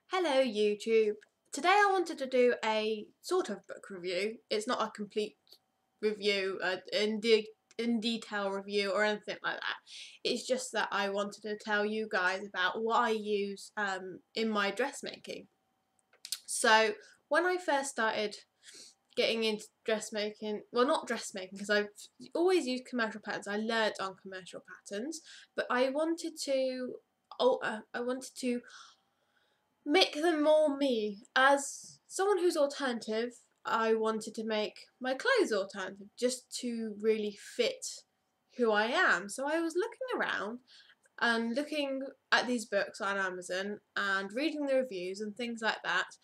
Hello YouTube. Today I wanted to do a sort of book review. It's not a complete review, in detail review or anything like that. It's just that I wanted to tell you guys about what I use in my dressmaking. So when I first started getting into dressmaking, well, not dressmaking because I've always used commercial patterns. I learnt on commercial patterns, but I wanted to make them more me. As someone who's alternative, I wanted to make my clothes alternative just to really fit who I am. So I was looking around and looking at these books on Amazon and reading the reviews and things like that,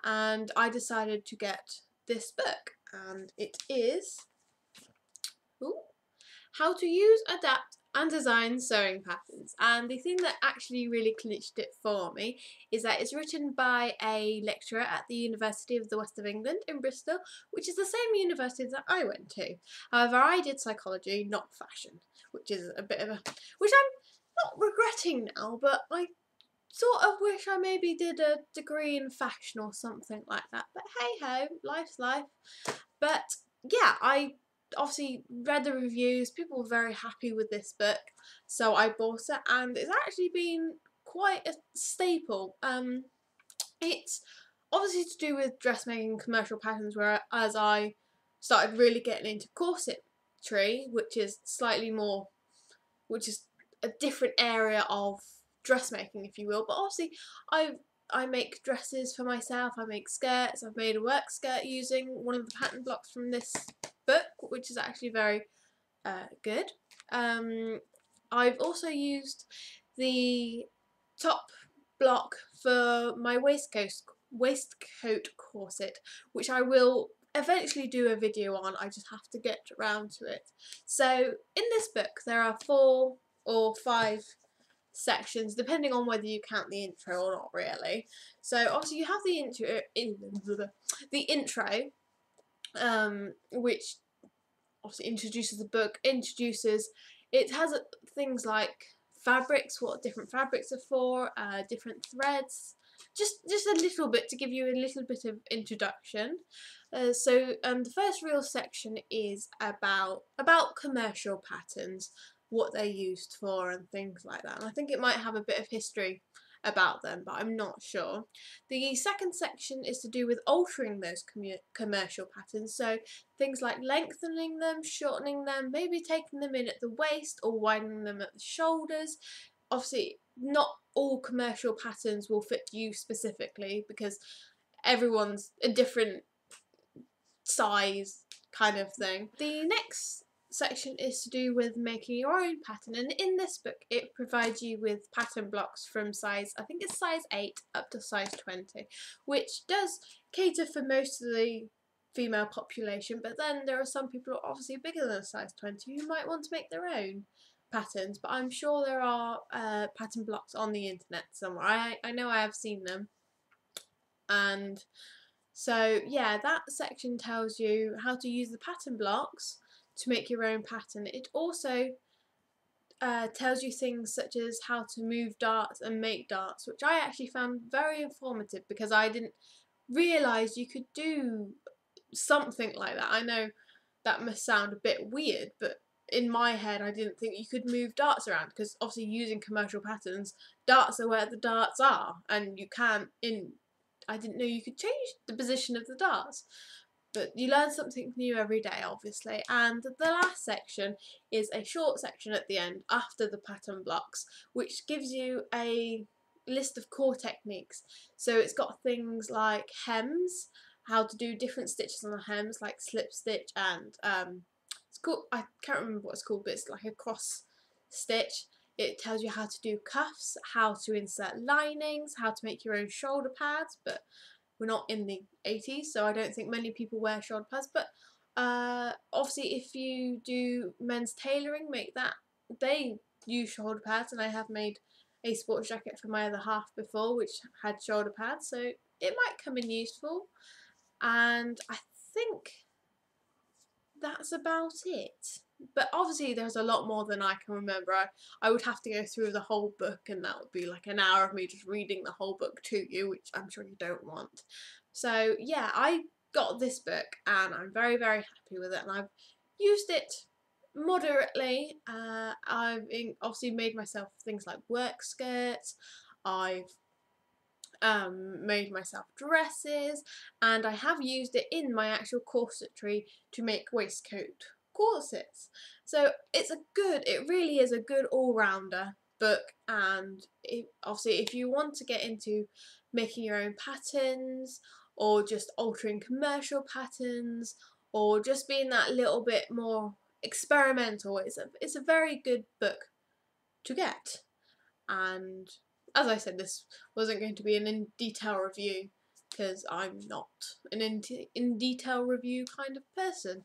and I decided to get this book, and it is How to Use, Adapt and Design Sewing Patterns. And the thing that actually really clinched it for me is that it's written by a lecturer at the University of the West of England in Bristol, which is the same university that I went to. However, I did psychology, not fashion, which is a bit of a... which I'm not regretting now, but I sort of wish I maybe did a degree in fashion or something like that. But hey ho, life's life. But yeah, I obviously read the reviews. People were very happy with this book, so I bought it, and it's actually been quite a staple. It's obviously to do with dressmaking commercial patterns, whereas I started really getting into corsetry, which is which is a different area of dressmaking, if you will. But obviously, I make dresses for myself. I make skirts. I've made a work skirt using one of the pattern blocks from this book, which is actually very good. I've also used the top block for my waistcoat corset, which I will eventually do a video on. I just have to get around to it. So in this book there are 4 or 5 sections, depending on whether you count the intro or not, really. So obviously you have the intro, which obviously introduces the book, it has things like fabrics, what different fabrics are for, different threads, just a little bit to give you a little bit of introduction. So the first real section is about commercial patterns, what they're used for and things like that. And I think it might have a bit of history about them, but I'm not sure. The second section is to do with altering those commercial patterns, so things like lengthening them, shortening them, maybe taking them in at the waist or widening them at the shoulders. Obviously, not all commercial patterns will fit you specifically because everyone's a different size kind of thing. The next section is to do with making your own pattern, and in this book it provides you with pattern blocks from size, I think it's size 8 up to size 20, which does cater for most of the female population, but then there are some people who are obviously bigger than a size 20 who might want to make their own patterns, but I'm sure there are pattern blocks on the internet somewhere. I know I have seen them. And so yeah, that section tells you how to use the pattern blocks to make your own pattern. It also tells you things such as how to move darts and make darts, which I actually found very informative because I didn't realise you could do something like that. I know that must sound a bit weird, but in my head I didn't think you could move darts around, because obviously using commercial patterns, darts are where the darts are, and you can't I didn't know you could change the position of the darts. But you learn something new every day, obviously. And the last section is a short section at the end after the pattern blocks, which gives you a list of core techniques. So it's got things like hems, how to do different stitches on the hems, like slip stitch, and it's called, I can't remember what it's called, but it's like a cross stitch. It tells you how to do cuffs, how to insert linings, how to make your own shoulder pads, but we're not in the 80s, so I don't think many people wear shoulder pads. But obviously if you do men's tailoring, they use shoulder pads, and I have made a sports jacket for my other half before which had shoulder pads, so it might come in useful. And I think that's about it. But obviously there's a lot more than I can remember. I would have to go through the whole book, and that would be like an hour of me just reading the whole book to you, which I'm sure you don't want. So yeah, I got this book and I'm very, very happy with it, and I've used it moderately. I've obviously made myself things like work skirts. I've made myself dresses, and I have used it in my actual corsetry to make waistcoat corsets. So it really is a good all-rounder book, and obviously if you want to get into making your own patterns, or just altering commercial patterns, or just being that little bit more experimental, it's a very good book to get. And as I said, this wasn't going to be an in detail review because I'm not an in detail review kind of person.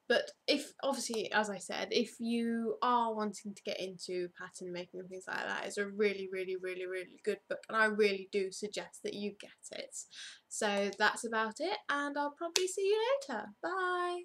But if, obviously, as I said, if you are wanting to get into pattern making and things like that, it's a really, really, really, really good book, and I really do suggest that you get it. So that's about it, and I'll probably see you later. Bye!